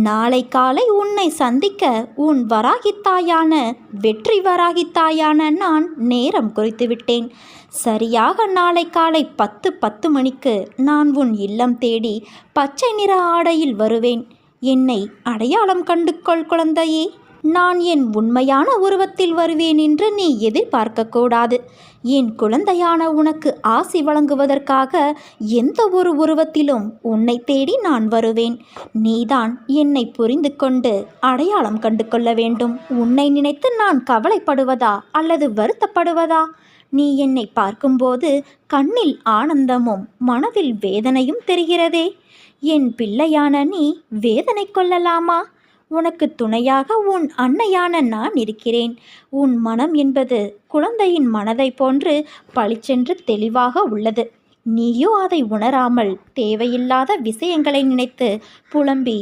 நாளை காலை உன்னை சந்திக்க உன் வராகித்தாயான வெற்றி வராகித்தாயான நான் நேரம் குறித்துவிட்டேன். சரியாக நாளை காலை 10:10 மணிக்கு நான் உன் இல்லம் தேடி பச்சை நிற ஆடையில் வருவேன். என்னை அடையாளம் கண்டு கொள் குழந்தையே. நான் என் உண்மையான உருவத்தில் வருவேன் என்று நீ எதிர்பார்க்கக்கூடாது. என் குழந்தையான உனக்கு ஆசி வழங்குவதற்காக எந்த ஒரு உருவத்திலும் உன்னை தேடி நான் வருவேன். நீதான் என்னை புரிந்து கொண்டு அடையாளம் கண்டு கொள்ள வேண்டும். உன்னை நினைத்து நான் கவலைப்படுவதா அல்லது வருத்தப்படுவதா? நீ என்னை பார்க்கும்போது கண்ணில் ஆனந்தமும் மனதில் வேதனையும் தெரிகிறதே. என் பிள்ளையான நீ வேதனை கொள்ளலாமா? உனக்கு துணையாக உன் அன்னையான நான் இருக்கிறேன். உன் மனம் என்பது குழந்தையின் மனதை போன்று பளிச்சென்று தெளிவாக உள்ளது. நீயோ அதை உணராமல் தேவையில்லாத விஷயங்களை நினைத்து புலம்பி